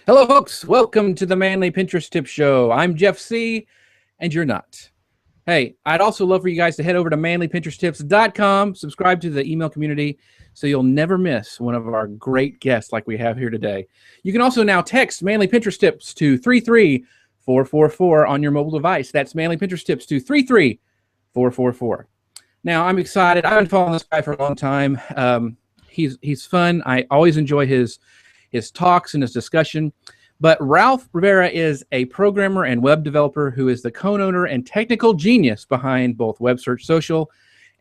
Hello, folks. Welcome to the Manly Pinterest Tip Show. I'm Jeff C., and you're not. Hey, I'd also love for you guys to head over to manlypinteresttips.com, subscribe to the email community so you'll never miss one of our great guests like we have here today. You can also now text Manly Pinterest Tips to 33444 on your mobile device. That's Manly Pinterest Tips to 33444. Now, I'm excited. I've been following this guy for a long time. He's fun. I always enjoy his talks and his discussion. But Ralph Rivera is a programmer and web developer who is the co-owner and technical genius behind both Web Search Social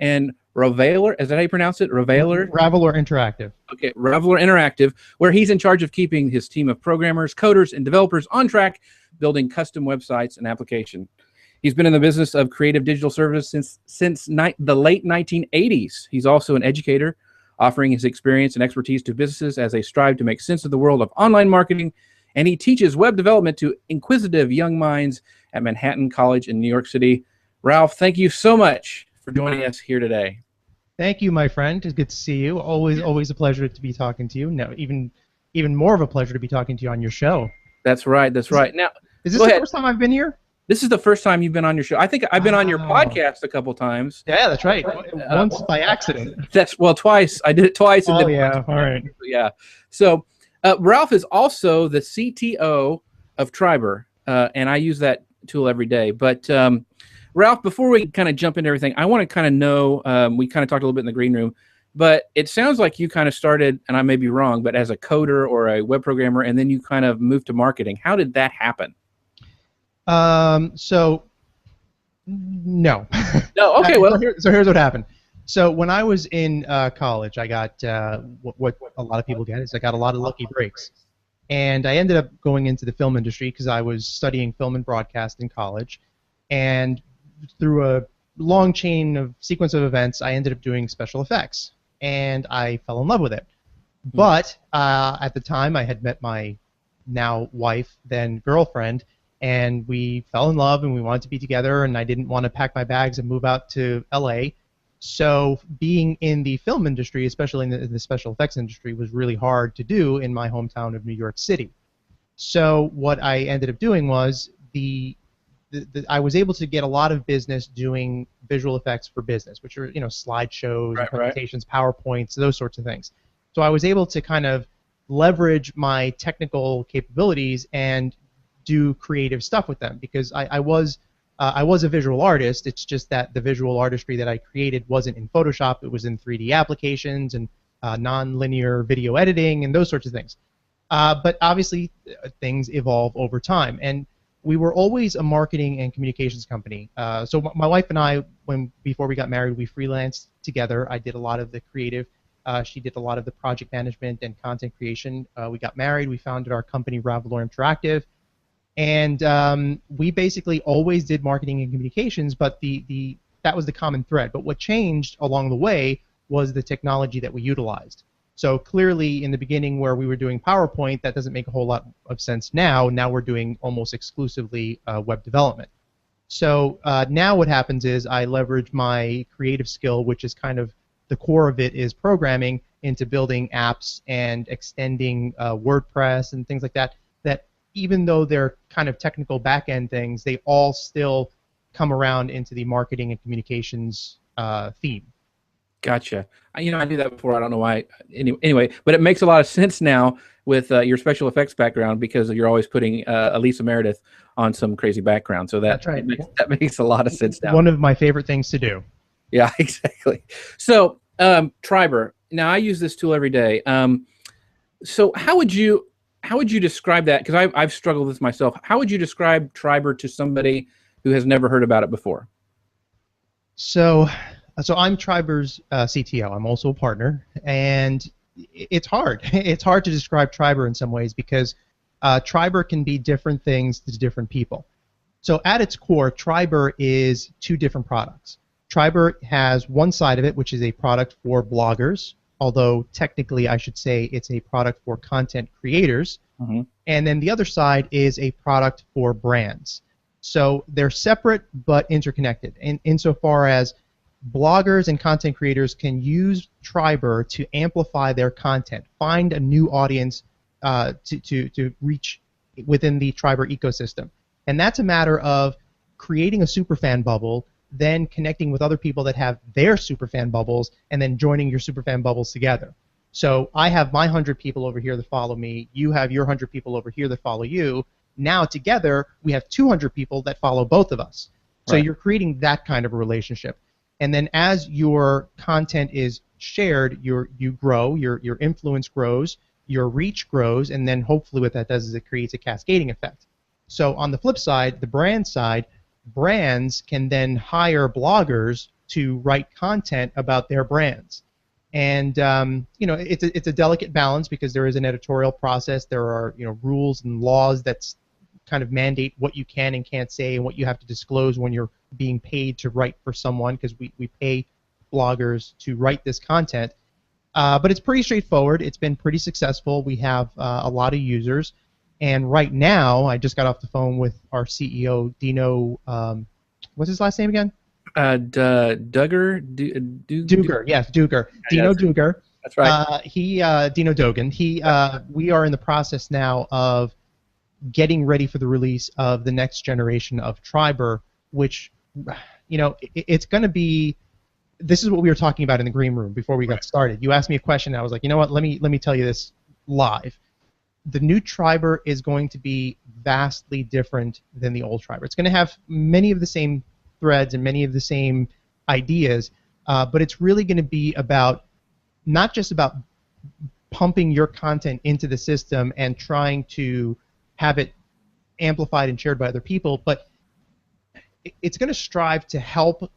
and Ravelor. Is that how you pronounce it? Ravelor? Ravelor Interactive. Okay, Ravelor Interactive, where he's in charge of keeping his team of programmers, coders, and developers on track, building custom websites and applications. He's been in the business of creative digital services since the late 1980s. He's also an educator, offering his experience and expertise to businesses as they strive to make sense of the world of online marketing, and he teaches web development to inquisitive young minds at Manhattan College in New York City. Ralph, thank you so much for joining us here today. Thank you, my friend. It's good to see you. Always a pleasure to be talking to you. No, even more of a pleasure to be talking to you on your show. That's right. That's right. Now, is this the first time I've been here? This is the first time you've been on your show. I think I've been on your podcast a couple times. Yeah, that's right. Once by accident. Twice. I did it twice. Oh, yeah. All right. Yeah. So Ralph is also the CTO of Triber, and I use that tool every day. But Ralph, before we kind of jump into everything, I want to kind of know, we kind of talked a little bit in the green room, but it sounds like you kind of started, and I may be wrong, but as a coder or a web programmer, and then you kind of moved to marketing. How did that happen? So no. No. Okay. Well, so here's what happened. So when I was in college, I got what a lot of people get is I got a lot of lucky breaks, and I ended up going into the film industry because I was studying film and broadcast in college, and through a long sequence of events, I ended up doing special effects, and I fell in love with it. But at the time, I had met my now wife, then girlfriend, and we fell in love and we wanted to be together, and I didn't want to pack my bags and move out to LA. So being in the film industry, especially in the special effects industry, was really hard to do in my hometown of New York City. So what I ended up doing was I was able to get a lot of business doing visual effects for business, which are slideshows, presentations, PowerPoints, those sorts of things. So I was able to kind of leverage my technical capabilities and do creative stuff with them because I was a visual artist. It's just that the visual artistry that I created wasn't in Photoshop. It was in 3D applications and non-linear video editing and those sorts of things. But obviously, things evolve over time. And we were always a marketing and communications company. So my wife and I, before we got married, we freelanced together. I did a lot of the creative. She did a lot of the project management and content creation. We got married. We founded our company, Ravelor Interactive. And we basically always did marketing and communications, but that was the common thread. But what changed along the way was the technology that we utilized. So clearly, in the beginning where we were doing PowerPoint, that doesn't make a whole lot of sense now. Now we're doing almost exclusively web development. So now what happens is I leverage my creative skill, which is kind of the core of it is programming, into building apps and extending WordPress and things like that, even though they're kind of technical back-end things, they all still come around into the marketing and communications theme. Gotcha. I knew that before. I don't know why. Anyway, but it makes a lot of sense now with your special effects background because you're always putting Elisa Meredith on some crazy background. So that's right. That makes a lot of sense now. One of my favorite things to do. Yeah, exactly. So Triber. Now I use this tool every day. So how would you describe that? Because I've struggled with this myself. How would you describe Triber to somebody who has never heard about it before? So I'm Triber's CTO. I'm also a partner, and it's hard. It's hard to describe Triber in some ways because Triber can be different things to different people. So at its core, Triber is two different products. Triber has one side of it, which is a product for bloggers, although technically I should say it's a product for content creators. Mm-hmm. And then the other side is a product for brands. So they're separate but interconnected insofar as bloggers and content creators can use Triber to amplify their content, find a new audience to reach within the Triber ecosystem. And that's a matter of creating a superfan bubble, then connecting with other people that have their superfan bubbles, and then joining your superfan bubbles together. So I have my 100 people over here that follow me. You have your 100 people over here that follow you. Now together we have 200 people that follow both of us. So Right. you're creating that kind of a relationship. And then as your content is shared, you grow, your influence grows, your reach grows, and then hopefully what that does is it creates a cascading effect. So on the flip side, the brand side, brands can then hire bloggers to write content about their brands. And it's a delicate balance because there is an editorial process. There are rules and laws that kind of mandate what you can and can't say and what you have to disclose when you're being paid to write for someone, because we pay bloggers to write this content. But it's pretty straightforward. It's been pretty successful. We have a lot of users. And right now, I just got off the phone with our CEO, Dino. What's his last name again? Duggar? Duggar. Yes, Duggar. Dino That's- Duggar. That's right. Dino Dogan. We are in the process now of getting ready for the release of the next generation of Triber, which, it's going to be. This is what we were talking about in the green room before we got started. You asked me a question, and I was like, you know what? Let me tell you this live. The new Triber is going to be vastly different than the old Triber. It's going to have many of the same threads and many of the same ideas, but it's really going to be about not just about pumping your content into the system and trying to have it amplified and shared by other people, but it's going to strive to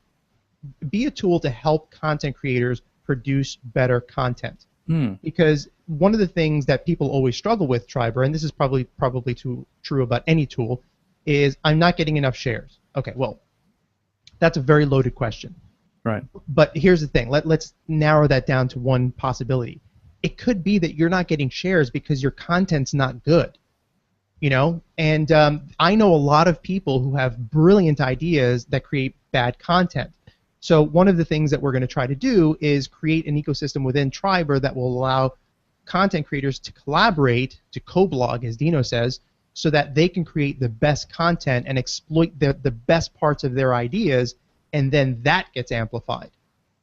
be a tool to help content creators produce better content. Because one of the things that people always struggle with Triber, and this is probably true about any tool, is I'm not getting enough shares. Okay, well, that's a very loaded question. Right. But here's the thing. Let's narrow that down to one possibility. It could be that you're not getting shares because your content's not good. And I know a lot of people who have brilliant ideas that create bad content. So one of the things that we're going to try to do is create an ecosystem within Triber that will allow content creators to collaborate, to co-blog, as Dino says, so that they can create the best content and exploit the best parts of their ideas, and then that gets amplified.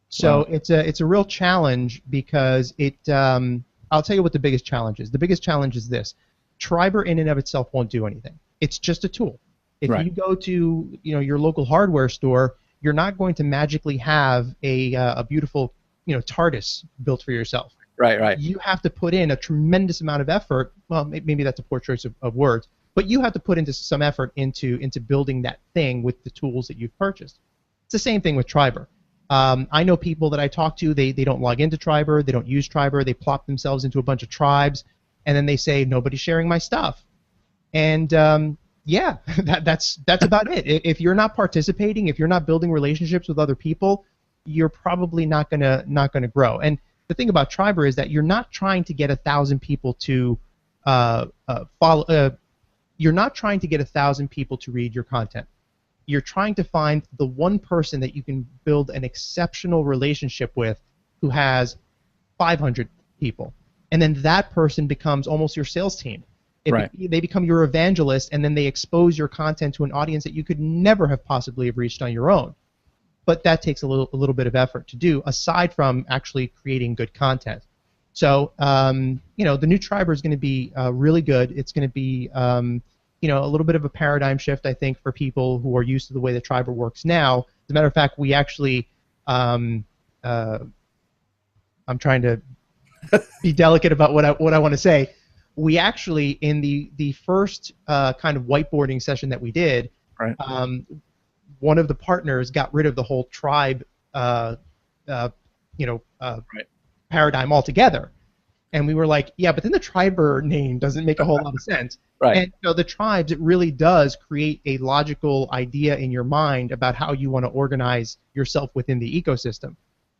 So Wow. it's a real challenge because I'll tell you what the biggest challenge is. The biggest challenge is this. Triber in and of itself won't do anything. It's just a tool. If Right. you go to your local hardware store, you're not going to magically have a beautiful TARDIS built for yourself. Right. You have to put in a tremendous amount of effort. Well, maybe that's a poor choice of words, but you have to put into some effort into building that thing with the tools that you've purchased. It's the same thing with Triber. I know people that I talk to, they don't log into Triber, they don't use Triber, they plop themselves into a bunch of tribes, and then they say, nobody's sharing my stuff. And yeah, that's about it. If you're not participating, if you're not building relationships with other people, you're probably not gonna grow. And the thing about Triber is that you're not trying to get 1,000 people to follow. You're not trying to get 1,000 people to read your content. You're trying to find the one person that you can build an exceptional relationship with, who has 500 people, and then that person becomes almost your sales team. Right. They become your evangelist, and then they expose your content to an audience that you could never have possibly have reached on your own. But that takes a little bit of effort to do, aside from actually creating good content. So the new Triber is going to be really good. It's going to be a little bit of a paradigm shift, I think, for people who are used to the way that Triber works now. As a matter of fact, we actually I'm trying to be delicate about what I want to say. We actually, in the first kind of whiteboarding session that we did, Right. One of the partners got rid of the whole tribe, Right. paradigm altogether, and we were like, yeah, but then the Triber name doesn't make a whole lot of sense. Right. And the tribes, it really does create a logical idea in your mind about how you want to organize yourself within the ecosystem.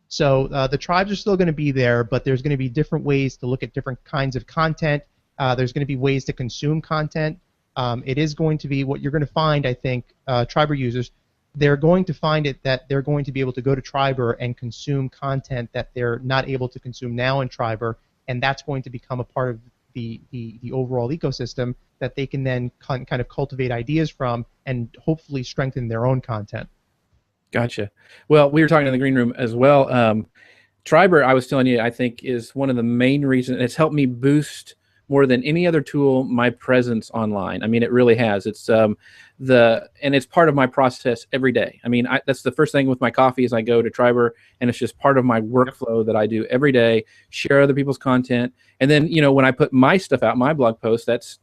So the tribes are still going to be there, but there's going to be different ways to look at different kinds of content. There's going to be ways to consume content. It is going to be what you're going to find, I think, Triber users, they're going to find it that they're going to be able to go to Triber and consume content that they're not able to consume now in Triber, and that's going to become a part of the overall ecosystem that they can then kind of cultivate ideas from and hopefully strengthen their own content. Gotcha. Well, we were talking in the green room as well. Triber, I was telling you, I think is one of the main reasons. It's helped me boost more than any other tool my presence online. I mean, it really has. It's and it's part of my process every day. I mean, that's the first thing with my coffee is I go to Triber, and it's just part of my workflow that I do every day. Share other people's content, and then when I put my stuff out, my blog post, that's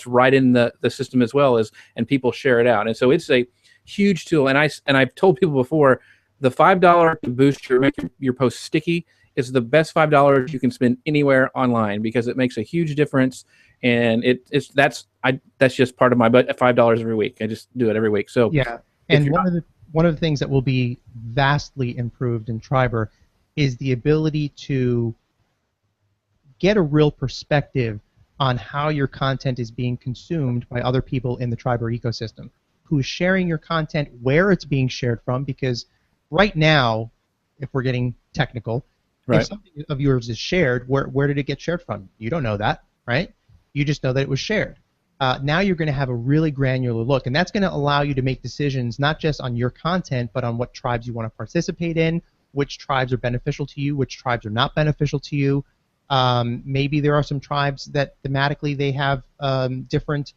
right in the system as well as, and people share it out, and so it's a huge tool. And I've told people before, the $5 to boost make your post sticky is the best $5 you can spend anywhere online, because it makes a huge difference. And that's just part of my budget, $5 every week. I just do it every week. So yeah, and one of the things that will be vastly improved in Triber is the ability to get a real perspective on how your content is being consumed by other people in the Triber ecosystem, who's sharing your content, where it's being shared from, because right now, if we're getting technical, right, if something of yours is shared, where did it get shared from? You don't know that, right? You just know that it was shared. Now you're going to have a really granular look, and that's going to allow you to make decisions not just on your content, but on what tribes you want to participate in, which tribes are beneficial to you, which tribes are not beneficial to you. Maybe there are some tribes that thematically they have different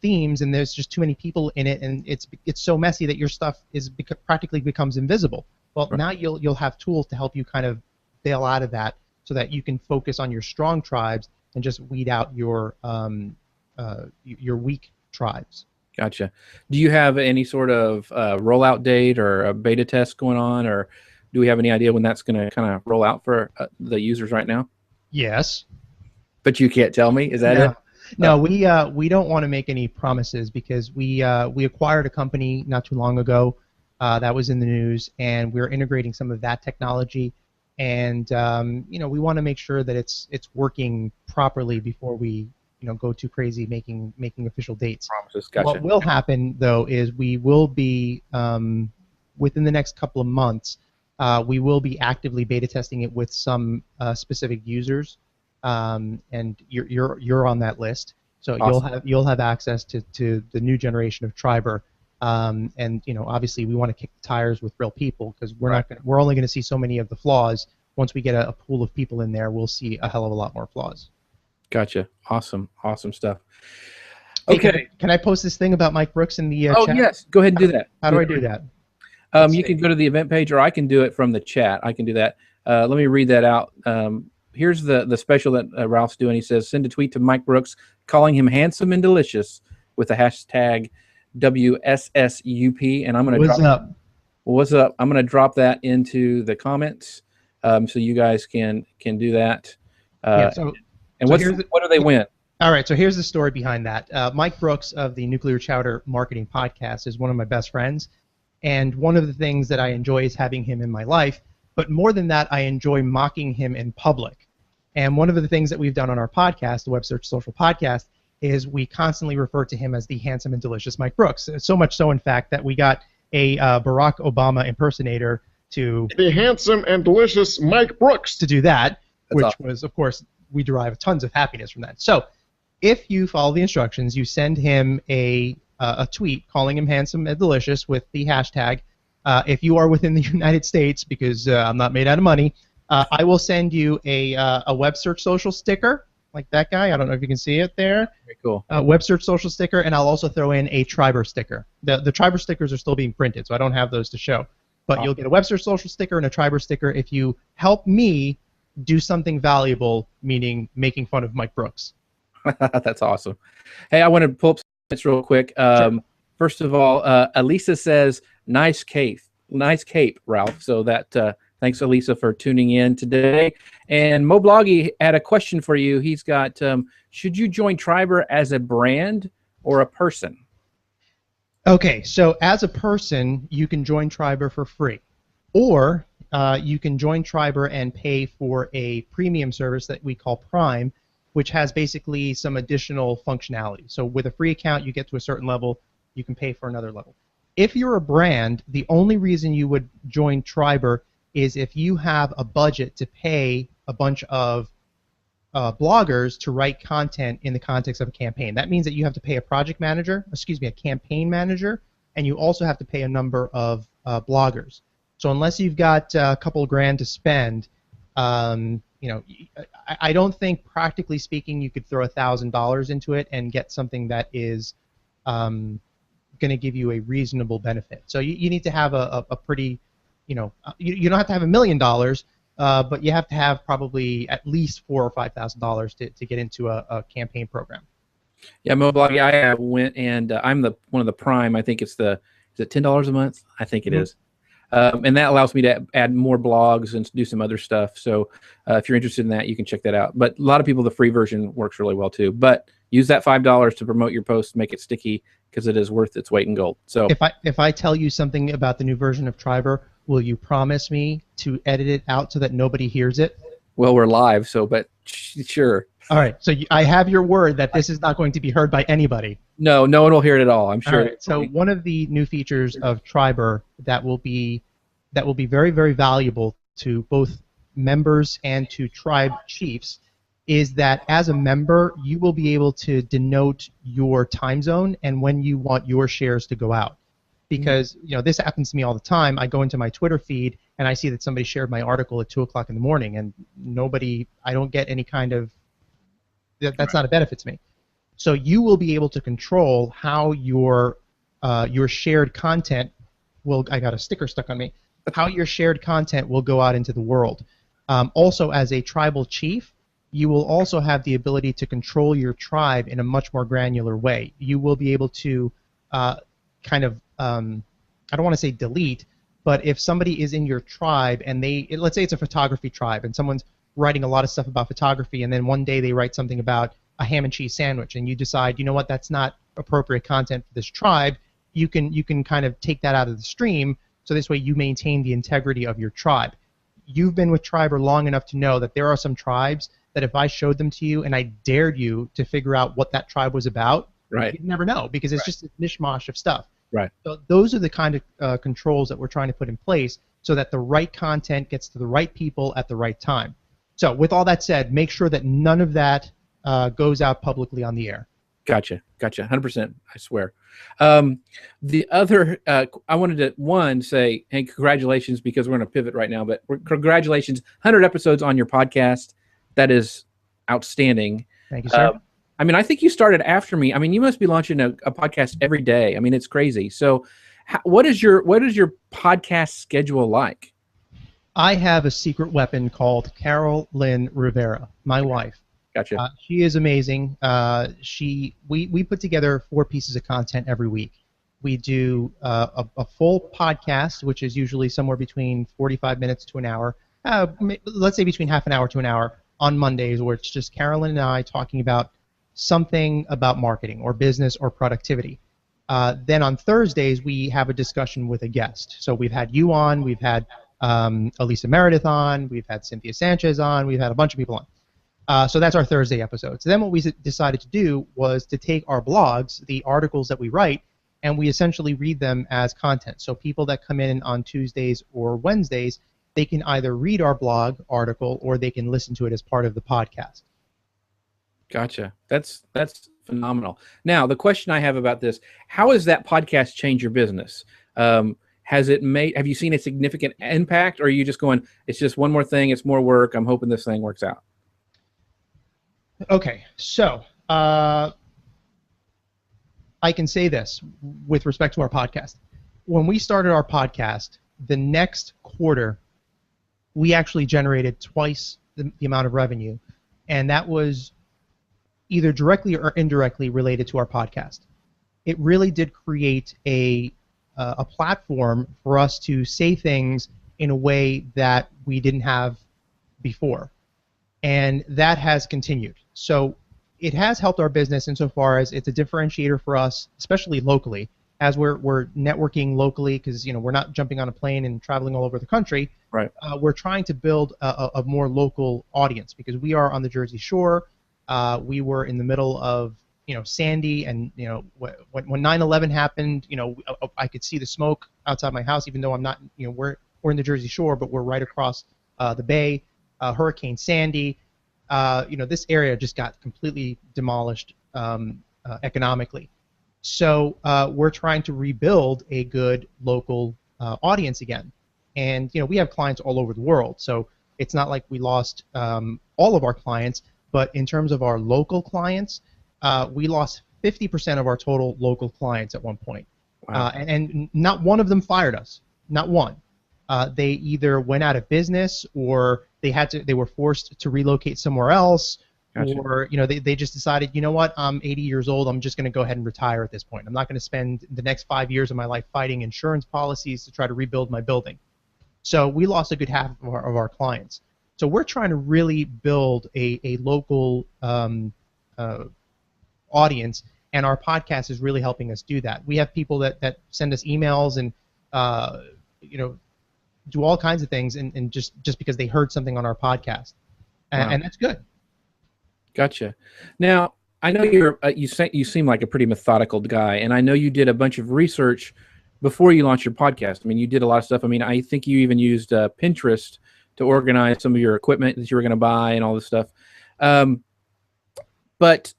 themes, and there's just too many people in it, and it's so messy that your stuff practically becomes invisible. Well, right, now you'll have tools to help you kind of bail out of that, so that you can focus on your strong tribes and just weed out your weak tribes. gotcha. Do you have any sort of rollout date or a beta test going on, or do we have any idea when that's going to kind of roll out for the users right now? Yes. But you can't tell me. Is that it? No, we don't want to make any promises, because we acquired a company not too long ago that was in the news, and we're integrating some of that technology, and we want to make sure that it's working properly before we go too crazy making official dates. Promises. Gotcha. What will happen though is we will be within the next couple of months, we will be actively beta testing it with some specific users. And you're on that list, so awesome. you'll have access to the new generation of Triber, and obviously we want to kick the tires with real people, because we're only going to see so many of the flaws. Once we get a pool of people in there, we'll see a hell of a lot more flaws. Gotcha. Awesome stuff. Hey, Okay. can I post this thing about Mike Brooks in the Oh chat? yes, go ahead and do that. How do I do that? You can go to the event page, or I can do it from the chat. I can do that. Let me read that out. Here's the special that Ralph's doing. He says, send a tweet to Mike Brooks calling him handsome and delicious with the hashtag WSSUP, and I'm going to What's up? What's up? I'm going to drop that into the comments, so you guys can do that. Yeah, and what do they win? All right, so here's the story behind that. Mike Brooks of the Nuclear Chowder Marketing Podcast is one of my best friends, and one of the things that I enjoy is having him in my life. But more than that, I enjoy mocking him in public. And one of the things that we've done on our podcast, the Web Search Social Podcast, is we constantly refer to him as the handsome and delicious Mike Brooks. So much so, in fact, that we got a Barack Obama impersonator to the handsome and delicious Mike Brooks to do that, which awesome. was, of course, we derive tons of happiness from that. So if you follow the instructions, you send him a tweet calling him handsome and delicious with the hashtag. If you are within the United States, because I'm not made out of money, I will send you a Web Search Social sticker, like that guy. I don't know if you can see it there. Very cool. Web Search Social sticker, and I'll also throw in a Triber sticker. The Triber stickers are still being printed, so I don't have those to show. But awesome. You'll get a Web Search Social sticker and a Triber sticker if you help me do something valuable, meaning making fun of Mike Brooks. That's awesome. Hey, I want to pull up this real quick. Sure. First of all, Elisa says, nice cape, Ralph. So that thanks, Elisa, for tuning in today. And Mobloggy had a question for you. He's got, should you join Triber as a brand or a person? Okay, so as a person, you can join Triber for free. Or you can join Triber and pay for a premium service that we call Prime, which has basically some additional functionality. So with a free account, you get to a certain level, you can pay for another level. If you're a brand, the only reason you would join Triber is if you have a budget to pay a bunch of bloggers to write content in the context of a campaign. That means that you have to pay a campaign manager, and you also have to pay a number of bloggers. So unless you've got a couple grand to spend, I don't think, practically speaking, you could throw $1,000 into it and get something that is going to give you a reasonable benefit. So you need to have a pretty, you don't have to have $1 million, but you have to have probably at least $4,000 or $5,000 to get into a campaign program. Yeah, Moblog. I went and I'm one of the Prime. I think is it $10 a month? I think it is. And that allows me to add more blogs and do some other stuff. So if you're interested in that, you can check that out. But a lot of people, the free version works really well too. But use that $5 to promote your post, make it sticky, because it is worth its weight in gold. So if I tell you something about the new version of Triber, will you promise me to edit it out so that nobody hears it? Well, we're live, but sure. All right. So I have your word that this is not going to be heard by anybody. No one will hear it at all. I'm sure. All right. So one of the new features of Triber that will be very, very valuable to both members and to tribe chiefs is that as a member, you will be able to denote your time zone and when you want your shares to go out. Because this happens to me all the time. I go into my Twitter feed and I see that somebody shared my article at 2 o'clock in the morning, and I don't get any kind of. That's not a benefit to me. So you will be able to control how your shared content will. I got a sticker stuck on me. How your shared content will go out into the world. Also, as a tribal chief, you will also have the ability to control your tribe in a much more granular way. You will be able to I don't want to say delete, but if somebody is in your tribe and let's say it's a photography tribe and someone's writing a lot of stuff about photography, and then one day they write something about a ham and cheese sandwich, and you decide, that's not appropriate content for this tribe, you can kind of take that out of the stream, so this way you maintain the integrity of your tribe. You've been with Triber long enough to know that there are some tribes that if I showed them to you and I dared you to figure out what that tribe was about, right, you'd never know, because it's just a mishmash of stuff. Right. So those are the kind of controls that we're trying to put in place so that the right content gets to the right people at the right time. So with all that said, make sure that none of that goes out publicly on the air. Gotcha. 100%. I swear. The other, I wanted to say, hey, congratulations, because we're going to pivot right now. But congratulations, 100 episodes on your podcast. That is outstanding. Thank you, sir. I think you started after me. You must be launching a podcast every day. It's crazy. So, what is your podcast schedule like? I have a secret weapon called Carol Lynn Rivera, my wife. Gotcha. She is amazing. We put together 4 pieces of content every week. We do a full podcast, which is usually somewhere between 45 minutes to an hour. Let's say between half an hour to an hour on Mondays, where it's just Carolyn and I talking about something about marketing or business or productivity. Then on Thursdays, we have a discussion with a guest. So we've had you on, we've had Elisa Meredith on, we've had Cynthia Sanchez on, we've had a bunch of people on. So that's our Thursday episode. So then what we decided to do was to take our blogs, the articles that we write, and we essentially read them as content. So people that come in on Tuesdays or Wednesdays, they can either read our blog article or they can listen to it as part of the podcast. Gotcha. That's phenomenal. Now, the question I have about this, how has that podcast changed your business? Have you seen a significant impact, or are you just going, it's just one more thing, it's more work, I'm hoping this thing works out? Okay, so I can say this with respect to our podcast. When we started our podcast, the next quarter, we actually generated twice the amount of revenue, and that was either directly or indirectly related to our podcast. It really did create a platform for us to say things in a way that we didn't have before, and that has continued. So it has helped our business insofar as it's a differentiator for us, especially locally, as we're networking locally, because we're not jumping on a plane and traveling all over the country. Right. We're trying to build a more local audience because we are on the Jersey Shore. We were in the middle of Sandy, and when 9/11 happened, I could see the smoke outside my house, even though I'm not. We're in the Jersey Shore, but we're right across the bay. Hurricane Sandy. this area just got completely demolished economically. So we're trying to rebuild a good local audience again. And we have clients all over the world, so it's not like we lost all of our clients, but in terms of our local clients, we lost 50% of our total local clients at one point. Wow. And not one of them fired us, not one. They either went out of business, or they were forced to relocate somewhere else. Gotcha. Or they just decided, you know what, I'm 80 years old, I'm just going to go ahead and retire at this point. I'm not going to spend the next 5 years of my life fighting insurance policies to try to rebuild my building. So we lost a good half of our clients. So we're trying to really build a local audience, and our podcast is really helping us do that. We have people that send us emails and do all kinds of things, and just because they heard something on our podcast, and that's good. Gotcha. Now, I know you seem like a pretty methodical guy, and I know you did a bunch of research before you launched your podcast. I mean, you did a lot of stuff. I mean, I think you even used Pinterest to organize some of your equipment that you were going to buy and all this stuff. But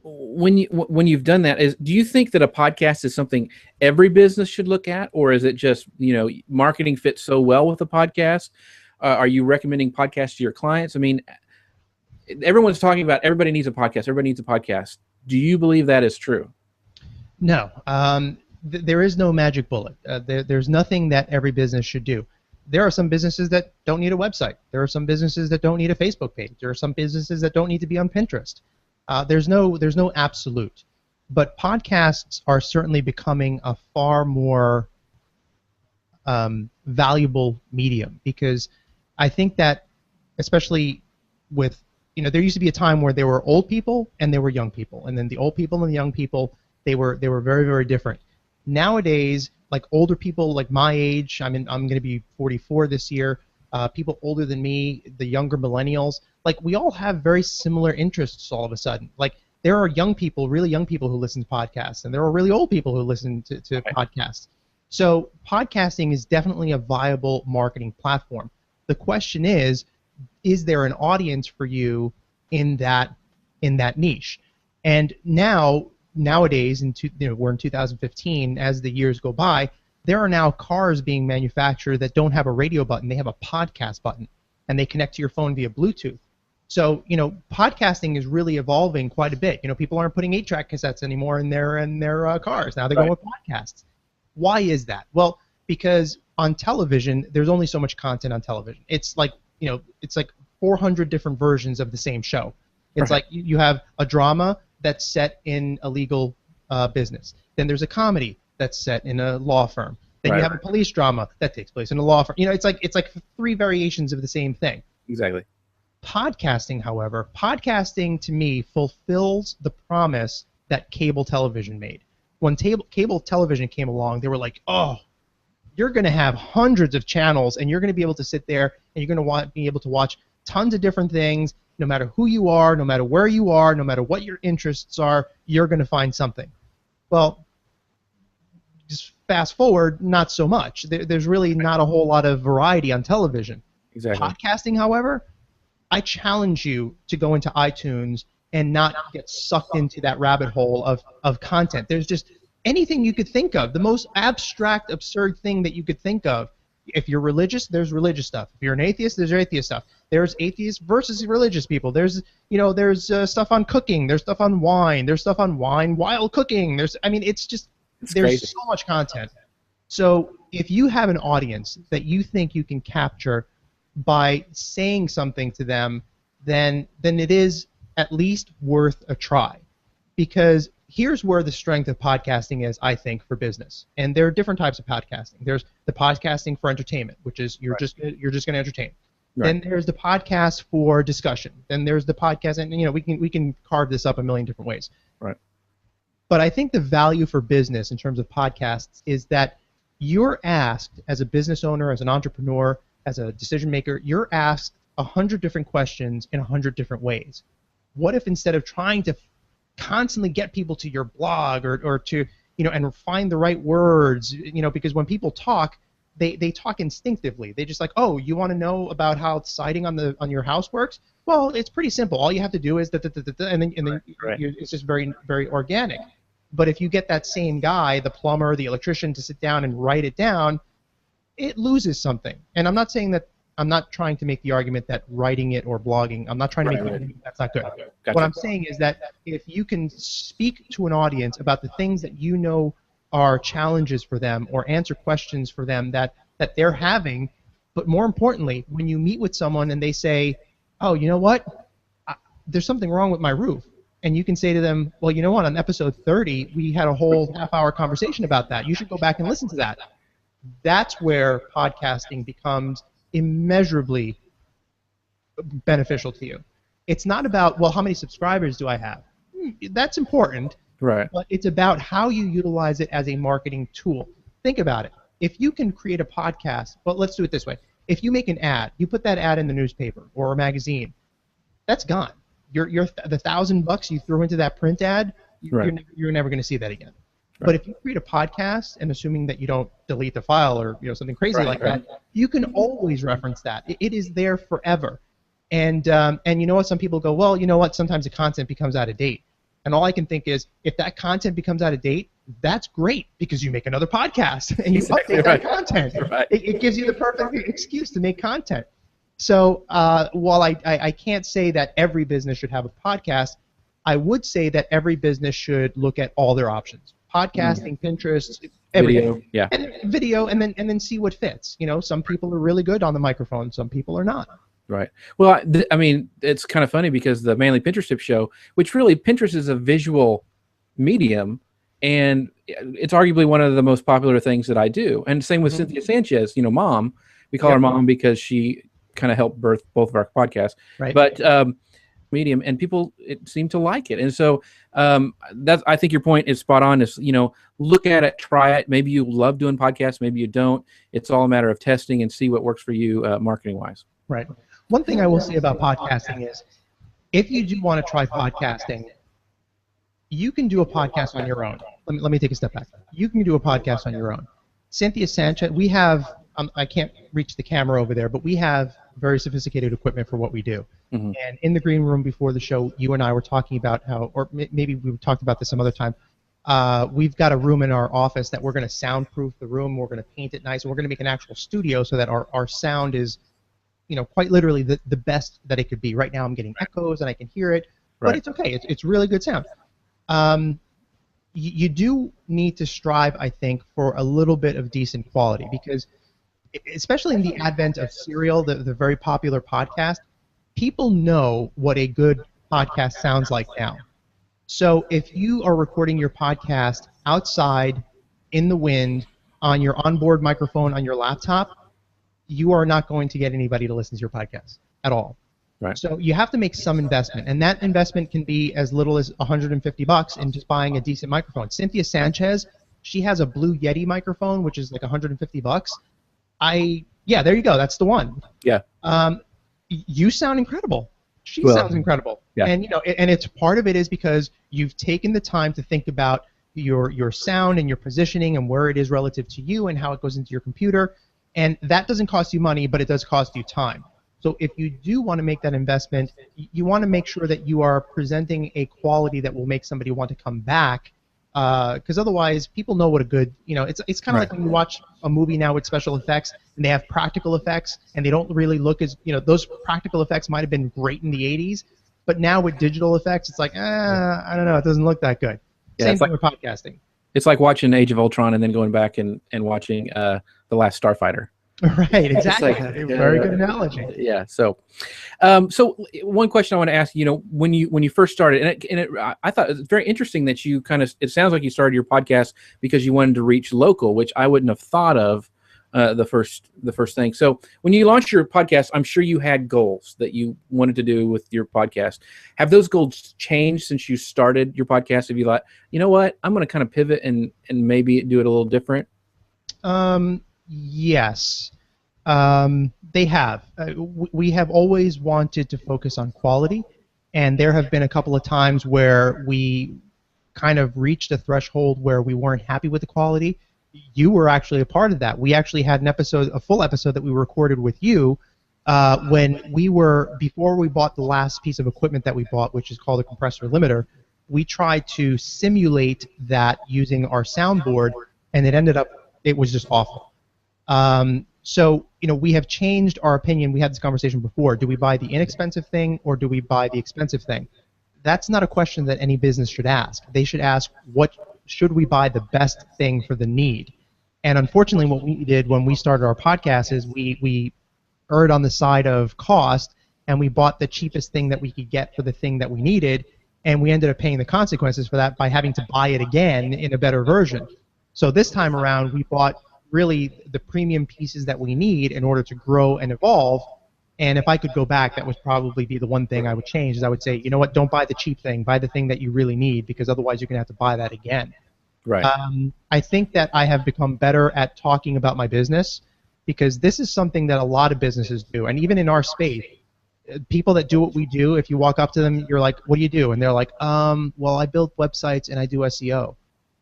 when you've done that, do you think that a podcast is something every business should look at, or is it just marketing fits so well with a podcast? Are you recommending podcasts to your clients? I mean, everyone's talking about everybody needs a podcast. Everybody needs a podcast. Do you believe that is true? No. There is no magic bullet. There's nothing that every business should do. There are some businesses that don't need a website. There are some businesses that don't need a Facebook page. There are some businesses that don't need to be on Pinterest. There's no absolute. But podcasts are certainly becoming a far more valuable medium, because I think that, especially with there used to be a time where there were old people and there were young people, and then the old people and the young people, they were very, very different. Nowadays, like older people, like my age, I'm going to be 44 this year. People older than me, the younger millennials, like we all have very similar interests all of a sudden. Like there are young people, really young people who listen to podcasts, and there are really old people who listen to podcasts. So podcasting is definitely a viable marketing platform. The question is there an audience for you in that niche? And nowadays, we're in 2015, as the years go by, there are now cars being manufactured that don't have a radio button. They have a podcast button, and they connect to your phone via Bluetooth. So, podcasting is really evolving quite a bit. People aren't putting 8-track cassettes anymore in their cars. Now they're going with podcasts. Why is that? Well, because on television, there's only so much content on television. It's like 400 different versions of the same show. It's like you have a drama that's set in a legal business. Then there's a comedy that's set in a law firm. Then you have a police drama that takes place in a law firm. It's like 3 variations of the same thing. Exactly. Podcasting, however, to me fulfills the promise that cable television made. When cable television came along, they were like, oh, you're going to have hundreds of channels, and you're going to be able to sit there, and you're going to be able to watch tons of different things. No matter who you are, no matter where you are, no matter what your interests are, you're going to find something. Well, just fast forward, not so much. There's really not a whole lot of variety on television. Exactly. Podcasting, however, I challenge you to go into iTunes and not get sucked into that rabbit hole of content. There's just anything you could think of, the most abstract, absurd thing that you could think of. If you're religious, there's religious stuff. If you're an atheist, there's atheist stuff. There's atheists versus religious people. There's stuff on cooking. There's stuff on wine. There's stuff on wine while cooking. There's crazy. So much content. So if you have an audience that you think you can capture by saying something to them, then it is at least worth a try. Because here's where the strength of podcasting is, I think, for business. And there are different types of podcasting. There's the podcasting for entertainment, which is you're just going to entertain. Right. Then there's the podcast for discussion. Then there's the podcast, and we can carve this up a million different ways. Right. But I think the value for business in terms of podcasts is that you're asked, as a business owner, as an entrepreneur, as a decision maker, you're asked 100 different questions in 100 different ways. What if instead of trying to constantly get people to your blog or to and find the right words, because when people talk, they talk instinctively. They just like, oh, you want to know about how siding on your house works? Well, it's pretty simple. All you have to do is and then Right. it's just very very organic. But if you get that same guy, the plumber, the electrician, to sit down and write it down, it loses something. And I'm not saying that. I'm not trying to make the argument that writing it or blogging. I'm not trying to make the argument that's not good. Gotcha. What I'm saying is that if you can speak to an audience about the things that you know are challenges for them or answer questions for them that they're having, but more importantly, when you meet with someone and they say, oh, you know what, there's something wrong with my roof, and you can say to them, well, you know what, on episode 30, we had a whole half-hour conversation about that. You should go back and listen to that. That's where podcasting becomes immeasurably beneficial to you. It's not about, well, how many subscribers do I have? That's important, Right. but it's about how you utilize it as a marketing tool. Think about it. If you can create a podcast, well, let's do it this way. If you make an ad, you put that ad in the newspaper or a magazine, that's gone. The $1,000 you threw into that print ad, Right. you're never going to see that again. Right. But if you create a podcast, and assuming that you don't delete the file or something crazy Right, like right. that, you can always reference that. It is there forever. And you know what? Some people go, well, you know what? Sometimes the content becomes out of date. And all I can think is, if that content becomes out of date, that's great because you make another podcast and you Exactly update right. that content. Right. It gives you the perfect excuse to make content. So while I can't say that every business should have a podcast, I would say that every business should look at all their options. Podcasting, Pinterest, everything. Video. Yeah. And video, and then see what fits. You know, some people are really good on the microphone, some people are not. Right. Well, I mean, it's kind of funny because the Manly Pinterest Tip Show, which really Pinterest is a visual medium, and it's arguably one of the most popular things that I do. And same with Cynthia Sanchez, Mom. We call her Mom because she kind of helped birth both of our podcasts. Right. But medium, and people seem to like it. And so I think your point is spot on. Is look at it, try it. Maybe you love doing podcasts, maybe you don't. It's all a matter of testing and see what works for you marketing wise. Right. One thing I will say about podcasting is, if you do want to try podcasting, you can do a podcast on your own. Let me take a step back. You can do a podcast on your own. Cynthia Sanchez, we have, I can't reach the camera over there, but we have very sophisticated equipment for what we do. Mm-hmm. And in the green room before the show, you and I were talking about how, or maybe we talked about this some other time, we've got a room in our office that we're going to soundproof the room, we're going to paint it nice, and we're going to make an actual studio so that our sound is, quite literally the best that it could be. Right now I'm getting echoes and I can hear it, but Right. it's okay. It's really good sound. You do need to strive, I think, for a little bit of decent quality because, especially in the advent of Serial, the very popular podcast, people know what a good podcast sounds like now. So if you are recording your podcast outside, in the wind, on your onboard microphone on your laptop, you are not going to get anybody to listen to your podcast at all. Right. So you have to make some investment, and that investment can be as little as $150 in just buying a decent microphone. Cynthia Sanchez, she has a Blue Yeti microphone, which is like $150. Yeah, there you go. That's the one. Yeah. You sound incredible. She Well, sounds incredible. yeah. And and it's part of it is because you've taken the time to think about your sound and your positioning and where it is relative to you and how it goes into your computer. And that doesn't cost you money, but it does cost you time. So if you do want to make that investment, you want to make sure that you are presenting a quality that will make somebody want to come back. Because otherwise, people know what a good, it's kind of like when you watch a movie now with special effects and they have practical effects and they don't really look as, those practical effects might have been great in the 80s, but now with digital effects, it's like, I don't know, it doesn't look that good. Yeah, Same it's thing with podcasting. It's like watching Age of Ultron and then going back and watching The Last Starfighter. Right, exactly. like- Very good analogy. Yeah. So, so one question I want to ask, when you first started, I thought it was very interesting that you it sounds like you started your podcast because you wanted to reach local, which I wouldn't have thought of the first thing. So when you launched your podcast, I'm sure you had goals that you wanted to do with your podcast. Have those goals changed since you started your podcast? Have you thought, you know what, I'm going to kind of pivot and maybe do it a little different? Yes, they have. We have always wanted to focus on quality, and there have been a couple of times where we kind of reached a threshold where we weren't happy with the quality. you were actually a part of that. We actually had an episode, a full episode that we recorded with you before we bought the last piece of equipment that we bought, which is called a compressor limiter. We tried to simulate that using our soundboard, and it was just awful. So, we have changed our opinion. We had this conversation before. Do we buy the inexpensive thing or do we buy the expensive thing? That's not a question that any business should ask. They should ask, should we buy the best thing for the need? And unfortunately, what we did when we started our podcast is we erred on the side of cost, and we bought the cheapest thing that we could get for the thing that we needed, and we ended up paying the consequences for that by having to buy it again in a better version. So this time around, we bought really the premium pieces that we need in order to grow and evolve. And if I could go back, that would probably be the one thing I would change. Is I would say, you know what, don't buy the cheap thing, buy the thing that you really need, because otherwise you're going to have to buy that again. Right. I think that I have become better at talking about my business, because this is something that a lot of businesses do. And even in our space, people that do what we do, if you walk up to them, you're like, what do you do? And they're like, well, I build websites and I do SEO.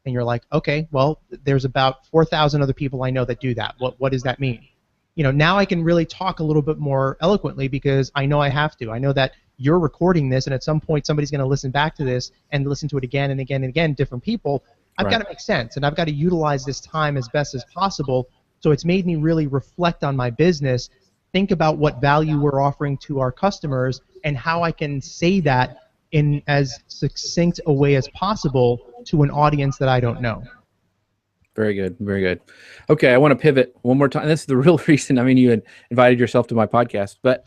And you're like, okay, well, there's about 4,000 other people I know that do that. What does that mean? Now I can really talk a little bit more eloquently because I know I have to. I know that you're recording this, and at some point somebody's going to listen back to this and listen to it again and again and again, different people. I've got to make sense, and I've got to utilize this time as best as possible. So it's made me really reflect on my business, think about what value we're offering to our customers, and how I can say that in as succinct a way as possible to an audience that I don't know. Very good, very good. Okay, I want to pivot one more time. This is the real reason. I mean, you had invited yourself to my podcast, but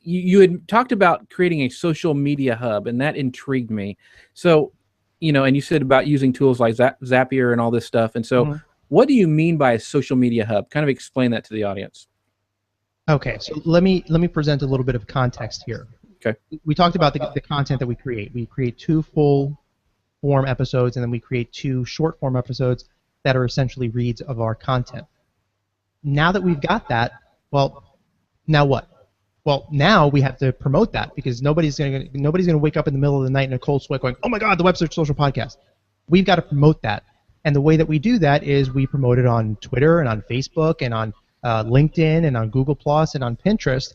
you had talked about creating a social media hub, and that intrigued me. So, and you said about using tools like Zapier and all this stuff. And so, what do you mean by a social media hub? Kind of explain that to the audience. Okay, so let me present a little bit of context here. Okay. We talked about the content that we create. We create 2 full-form episodes, and then we create 2 short-form episodes that are essentially reads of our content. Now that we've got that, well, now what? Well, now we have to promote that, because nobody's going to wake up in the middle of the night in a cold sweat going, oh my God, the Web Search Social Podcast. We've got to promote that. And the way that we do that is we promote it on Twitter and on Facebook and on LinkedIn and on Google Plus and on Pinterest.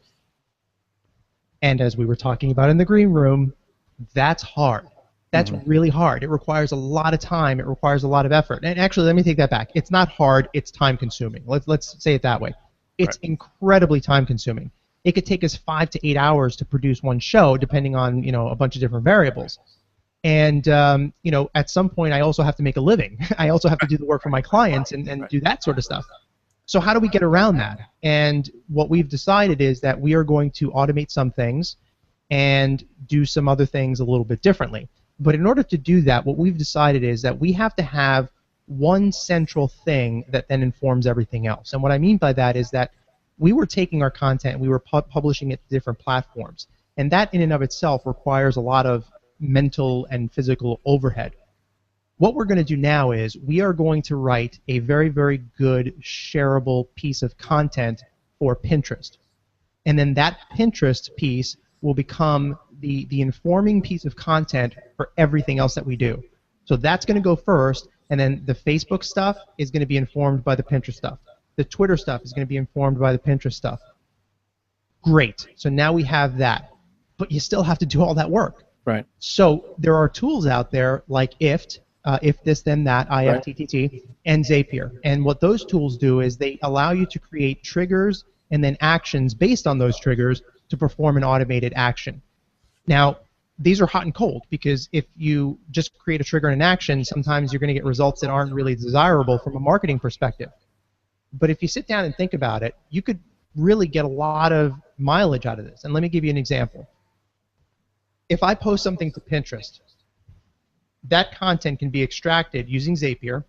And as we were talking about in the green room, that's hard. That's really hard. It requires a lot of time. It requires a lot of effort. And actually, let me take that back. It's not hard. It's time-consuming. Let's say it that way. It's incredibly time-consuming. It could take us 5 to 8 hours to produce one show, depending on a bunch of different variables. And at some point, I also have to make a living. I also have to do the work for my clients and do that sort of stuff. So how do we get around that? And what we've decided is that we are going to automate some things and do some other things a little bit differently. But in order to do that, what we've decided is that we have to have one central thing that then informs everything else. And what I mean by that is that we were taking our content and we were publishing it to different platforms. And that in and of itself requires a lot of mental and physical overhead. What we're going to do now is we are going to write a very, very good shareable piece of content for Pinterest. And then that Pinterest piece will become the informing piece of content for everything else that we do. So that's going to go first, and then the Facebook stuff is going to be informed by the Pinterest stuff. The Twitter stuff is going to be informed by the Pinterest stuff. Great. So now we have that. But you still have to do all that work. Right. So there are tools out there like IFTTT, If This Then That, IFTTT, and Zapier. And what those tools do is they allow you to create triggers and then actions based on those triggers to perform an automated action. Now, these are hot and cold, because if you just create a trigger and an action, sometimes you're going to get results that aren't really desirable from a marketing perspective. But if you sit down and think about it, you could really get a lot of mileage out of this. And let me give you an example. If I post something to Pinterest, that content can be extracted using Zapier,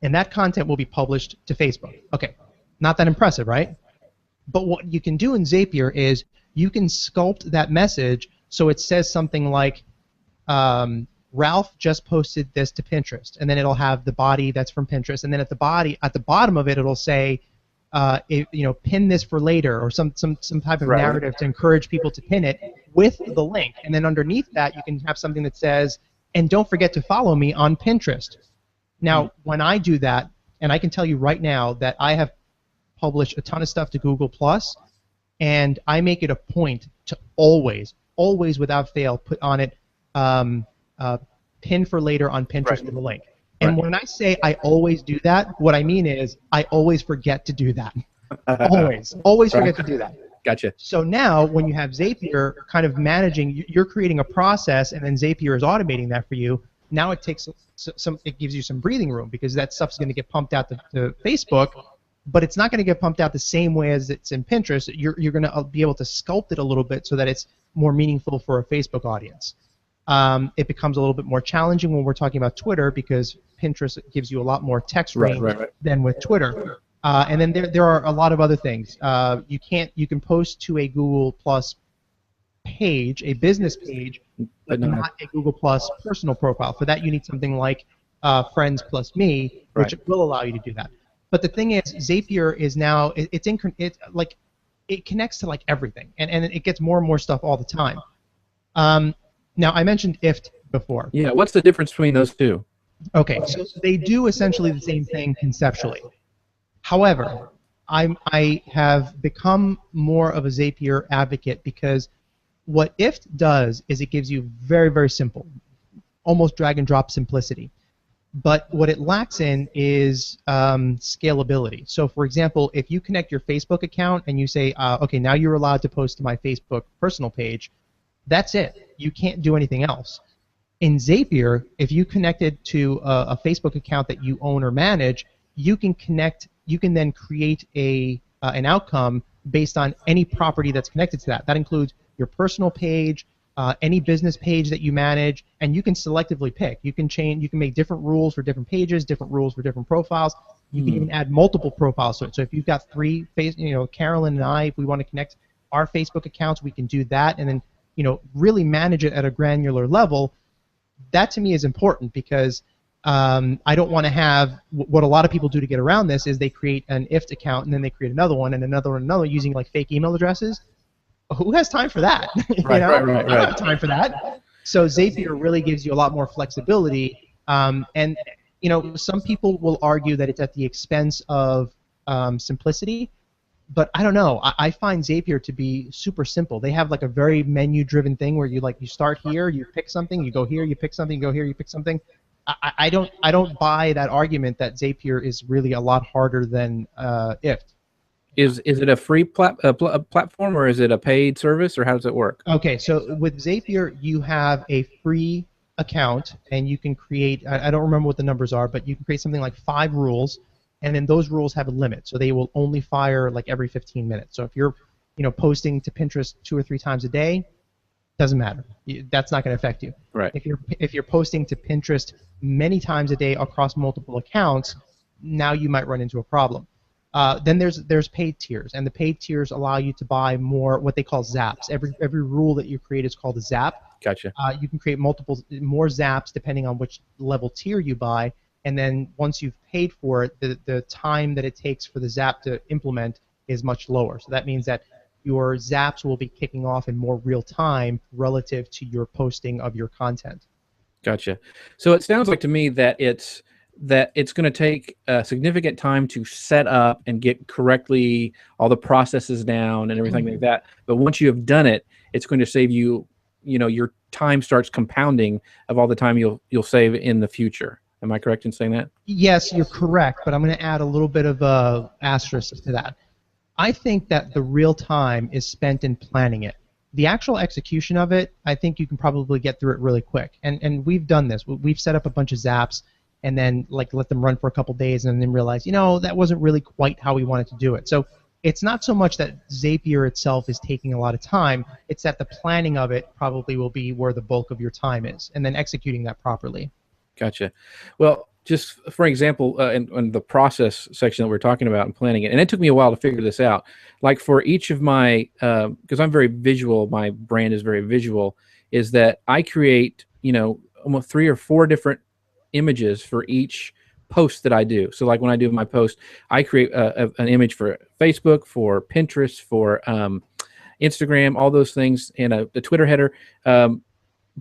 and that content will be published to Facebook. Okay, not that impressive, right? But what you can do in Zapier is you can sculpt that message so it says something like, Ralph just posted this to Pinterest, and then it'll have the body that's from Pinterest, and then at the bottom of it, it'll say, pin this for later, or some type of narrative to encourage people to pin it with the link. And then underneath that, you can have something that says, and don't forget to follow me on Pinterest. Now, when I do that, and I can tell you right now that I have published a ton of stuff to Google Plus, and I make it a point to always without fail put on it pin for later on Pinterest with a link. And when I say I always do that, what I mean is I always forget to do that. always forget to do that. Gotcha. So now when you have Zapier kind of managing, you're creating a process, and then Zapier is automating that for you. Now it takes it gives you some breathing room, because that stuff's going to get pumped out to Facebook, but it's not going to get pumped out the same way as it's in Pinterest. You're going to be able to sculpt it a little bit so that it's more meaningful for a Facebook audience. It becomes a little bit more challenging when we're talking about Twitter, because Pinterest gives you a lot more text range than with Twitter. And then there are a lot of other things. You can post to a Google Plus page, a business page, but not a Google Plus personal profile. For that, you need something like Friends Plus Me, which will allow you to do that. But the thing is, Zapier is now it connects to like everything, and it gets more and more stuff all the time. Now, I mentioned IFT before. Yeah, what's the difference between those two? Okay, so they do essentially the same thing conceptually. However, I have become more of a Zapier advocate, because what IFT does is it gives you very, very simple, almost drag and drop simplicity. But what it lacks in is scalability. So, for example, if you connect your Facebook account and you say, okay, now you're allowed to post to my Facebook personal page, that's it. You can't do anything else. In Zapier, if you connected to a Facebook account that you own or manage, you can then create an outcome based on any property that's connected to that. That includes your personal page, any business page that you manage, and you can selectively pick. You can make different rules for different pages, different rules for different profiles. You can even add multiple profiles to it. So if you've got three, Carolyn and I, if we want to connect our Facebook accounts, we can do that, and then really manage it at a granular level. That to me is important, because I don't want to have what a lot of people do to get around this is they create an IFT account and then they create another one and another one and another using like fake email addresses. Who has time for that? Right. I don't have time for that. So Zapier really gives you a lot more flexibility, and some people will argue that it's at the expense of simplicity. But I don't know. I find Zapier to be super simple. They have like a very menu-driven thing where you start here, you pick something, you go here, you pick something, you go here, you pick something. I don't buy that argument that Zapier is really a lot harder than IFT. Is it a free platform, or is it a paid service, or how does it work? Okay, so with Zapier, you have a free account, and you can create, I don't remember what the numbers are, but you can create something like 5 rules. And then those rules have a limit, so they will only fire like every 15 minutes. So if you're, posting to Pinterest 2 or 3 times a day, doesn't matter. That's not going to affect you. Right. If you're posting to Pinterest many times a day across multiple accounts, now you might run into a problem. Then there's paid tiers, and the paid tiers allow you to buy more what they call zaps. Every rule that you create is called a zap. Gotcha. You can create more zaps depending on which level tier you buy. And then once you've paid for it, the time that it takes for the zap to implement is much lower. So that means that your zaps will be kicking off in more real time relative to your posting of your content. Gotcha. So it sounds like to me that it's going to take a significant time to set up and get correctly all the processes down and everything like that. But once you have done it, it's going to save you, your time starts compounding of all the time you'll save in the future. Am I correct in saying that? Yes, you're correct, but I'm going to add a little bit of a asterisk to that. I think that the real time is spent in planning it. The actual execution of it, I think you can probably get through it really quick. And we've done this. We've set up a bunch of zaps and then let them run for a couple days and then realize, that wasn't really quite how we wanted to do it. So it's not so much that Zapier itself is taking a lot of time. It's that the planning of it probably will be where the bulk of your time is, and then executing that properly. Gotcha. Well, just for example, in the process section that we're talking about and planning it, and it took me a while to figure this out. Like for each of my, because I'm very visual, my brand is very visual, is that I create, almost 3 or 4 different images for each post that I do. So like when I do my post, I create an image for Facebook, for Pinterest, for Instagram, all those things, and the Twitter header.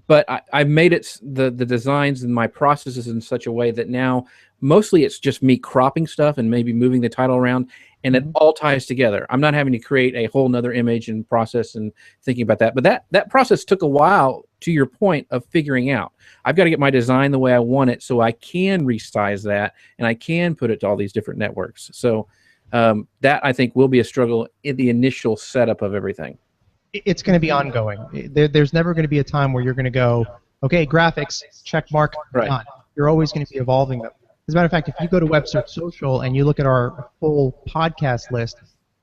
but I've made the designs and my processes in such a way that now mostly it's just me cropping stuff and maybe moving the title around, and it all ties together. I'm not having to create a whole nother image and process and thinking about that. But that process took a while, to your point of figuring out. I've got to get my design the way I want it so I can resize that and I can put it to all these different networks. So that I think will be a struggle in the initial setup of everything. It's going to be ongoing. There's never going to be a time where you're going to go, okay, graphics, check mark, Right. done. You're always going to be evolving them. As a matter of fact, if you go to Web Search Social and you look at our full podcast list,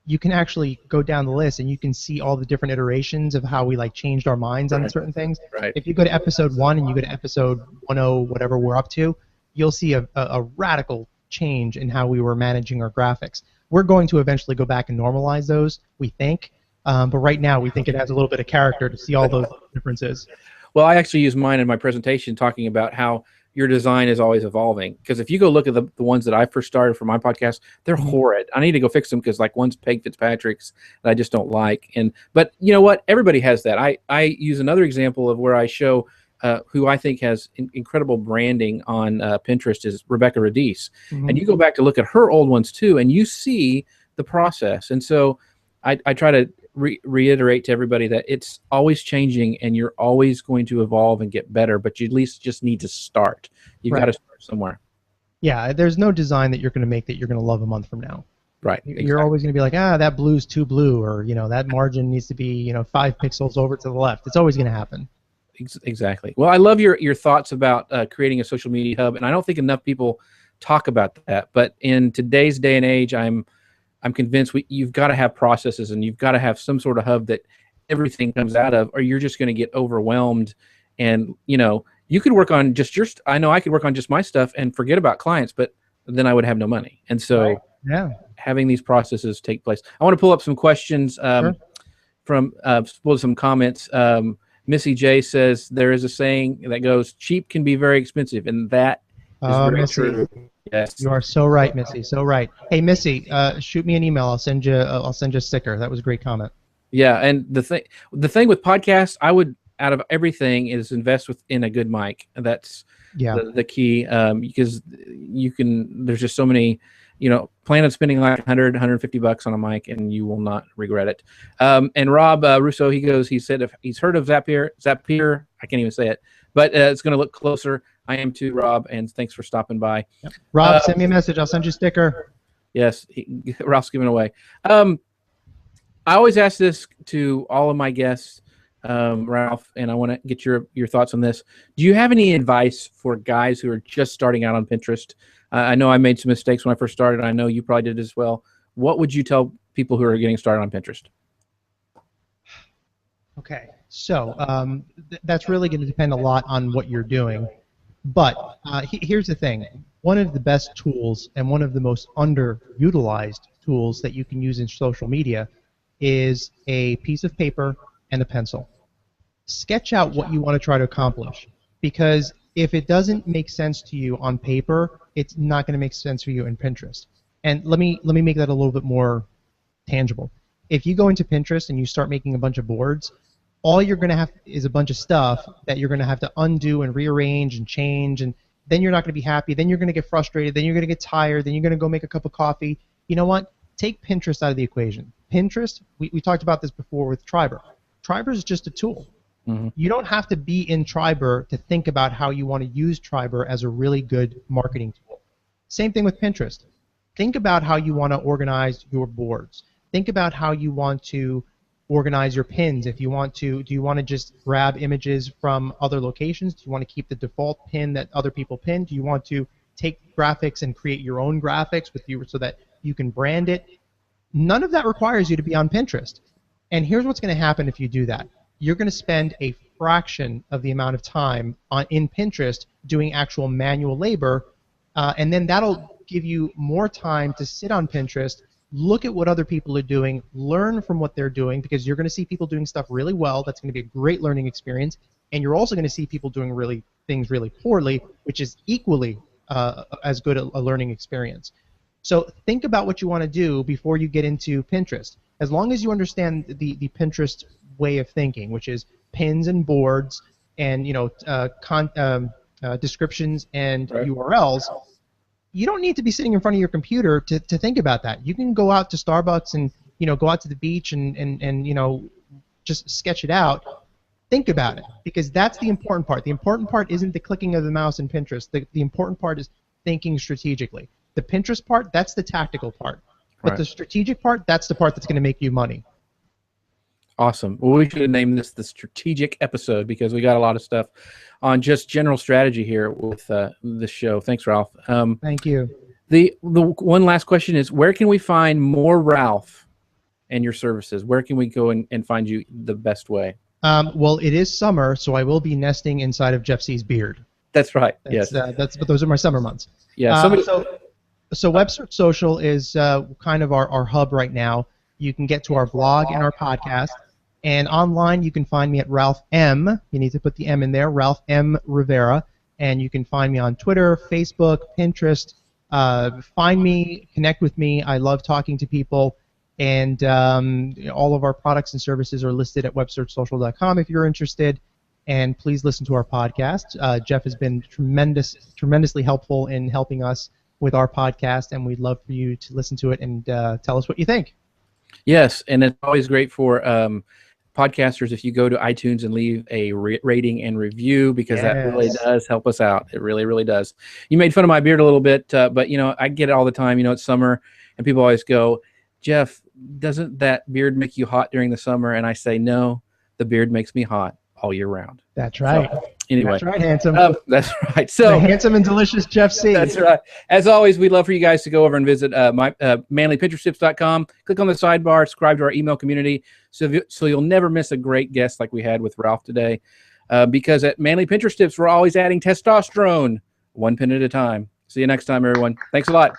you can actually go down the list and you can see all the different iterations of how we like changed our minds on certain things. Right. If you go to episode 1 and you go to episode 10, whatever we're up to, you'll see a radical change in how we were managing our graphics. We're going to eventually go back and normalize those, we think. But right now, we think it has a little bit of character to see all those differences. Well, I actually use mine in my presentation talking about how your design is always evolving. Because if you go look at the ones that I first started for my podcast, they're horrid. I need to go fix them because like one's Peg Fitzpatrick's that I just don't like. But you know what? Everybody has that. I use another example of where I show who I think has incredible branding on Pinterest is Rebecca Radice. And you go back to look at her old ones too, and you see the process. And so I try to reiterate to everybody that it's always changing and you're always going to evolve and get better, but you at least just need to start. You've got to start somewhere. Yeah, there's no design that you're going to make that you're going to love a month from now. Right. You're exactly. always going to be like, that blue's too blue, or that margin needs to be 5 pixels over to the left. It's always going to happen. Exactly. Well, I love your thoughts about creating a social media hub, and I don't think enough people talk about that. But in today's day and age, I'm convinced you've got to have processes and you've got to have some sort of hub that everything comes out of, or you're just going to get overwhelmed. And you could work on just I know I could work on just my stuff and forget about clients, but then I would have no money. And so having these processes take place. I want to pull up some questions from pull some comments. Missy J says there is a saying that goes, cheap can be very expensive, and that is very true. Yes. You are so right, Missy. So right. Hey, Missy, shoot me an email. I'll send you a sticker. That was a great comment. Yeah, and the thing with podcasts, I would out of everything is invest in a good mic. That's the key because you can. There's just so many. Plan on spending like $100-$150 on a mic, and you will not regret it. And Rob Russo, he said if he's heard of Zapier, I can't even say it, but it's going to look closer. I am too, Rob, and thanks for stopping by. Yep. Rob, send me a message. I'll send you a sticker. Yes, Ralph's giving away. I always ask this to all of my guests, Ralph, and I want to get your thoughts on this. Do you have any advice for guys who are just starting out on Pinterest? I know I made some mistakes when I first started. I know you probably did as well. What would you tell people who are getting started on Pinterest? Okay, so that's really going to depend a lot on what you're doing. But here's the thing. One of the best tools and one of the most underutilized tools that you can use in social media is a piece of paper and a pencil. Sketch out what you want to try to accomplish, because if it doesn't make sense to you on paper, it's not going to make sense for you in Pinterest. And let me make that a little bit more tangible. If you go into Pinterest and you start making a bunch of boards, all you're going to have is a bunch of stuff that you're going to have to undo and rearrange and change, and then you're not going to be happy. Then you're going to get frustrated. Then you're going to get tired. Then you're going to go make a cup of coffee. You know what? Take Pinterest out of the equation. Pinterest, we talked about this before with Triber. Triber is just a tool. Mm-hmm. You don't have to be in Triber to think about how you want to use Triber as a really good marketing tool. Same thing with Pinterest. Think about how you want to organize your boards. Think about how you want to organize your pins. If you want to, do you want to just grab images from other locations? Do you want to keep the default pin that other people pin? Do you want to take graphics and create your own graphics with you so that you can brand it? None of that requires you to be on Pinterest. And here's what's going to happen if you do that. You're going to spend a fraction of the amount of time in Pinterest doing actual manual labor, and then that'll give you more time to sit on Pinterest, look at what other people are doing, learn from what they're doing, because you're going to see people doing stuff really well. That's going to be a great learning experience. And you're also going to see people doing things really poorly, which is equally as good a learning experience. So think about what you want to do before you get into Pinterest. As long as you understand the Pinterest way of thinking, which is pins and boards and descriptions and Right. URLs, you don't need to be sitting in front of your computer to think about that. You can go out to Starbucks and go out to the beach and just sketch it out. Think about it, because that's the important part. The important part isn't the clicking of the mouse in Pinterest. The important part is thinking strategically. The Pinterest part, that's the tactical part. But Right. the strategic part, that's the part that's going to make you money. Awesome. Well, we should have named this the strategic episode because we got a lot of stuff on just general strategy here with this show. Thanks, Ralph. Thank you. The one last question is, where can we find more Ralph and your services? Where can we go and find you the best way? Well, it is summer, so I will be nesting inside of Jeff C's beard. That's right. That's, Yes. but those are my summer months. Yeah. Somebody, So Web Search Social is kind of our hub right now. You can get to our blog and our podcast. And online, you can find me at Ralph M. You need to put the M in there, Ralph M. Rivera. And you can find me on Twitter, Facebook, Pinterest. Find me, connect with me. I love talking to people. And all of our products and services are listed at websearchsocial.com if you're interested. And please listen to our podcast. Jeff has been tremendously helpful in helping us with our podcast, and we'd love for you to listen to it and tell us what you think. yes, and it's always great for podcasters if you go to iTunes and leave a rating and review, because that really Yes. does help us out. It really, really does. You made fun of my beard a little bit, but I get it all the time. It's summer, and people always go, Jeff, doesn't that beard make you hot during the summer? And I say, no, the beard makes me hot all year round. That's right. Anyway, That's right, handsome. that's right. The So handsome and delicious Jeff C. that's right. As always, we'd love for you guys to go over and visit manlypinteresttips.com. Click on the sidebar, subscribe to our email community, so you'll never miss a great guest like we had with Ralph today. Because at Manly Pinterest Tips, we're always adding testosterone, one pin at a time. See you next time, everyone. Thanks a lot.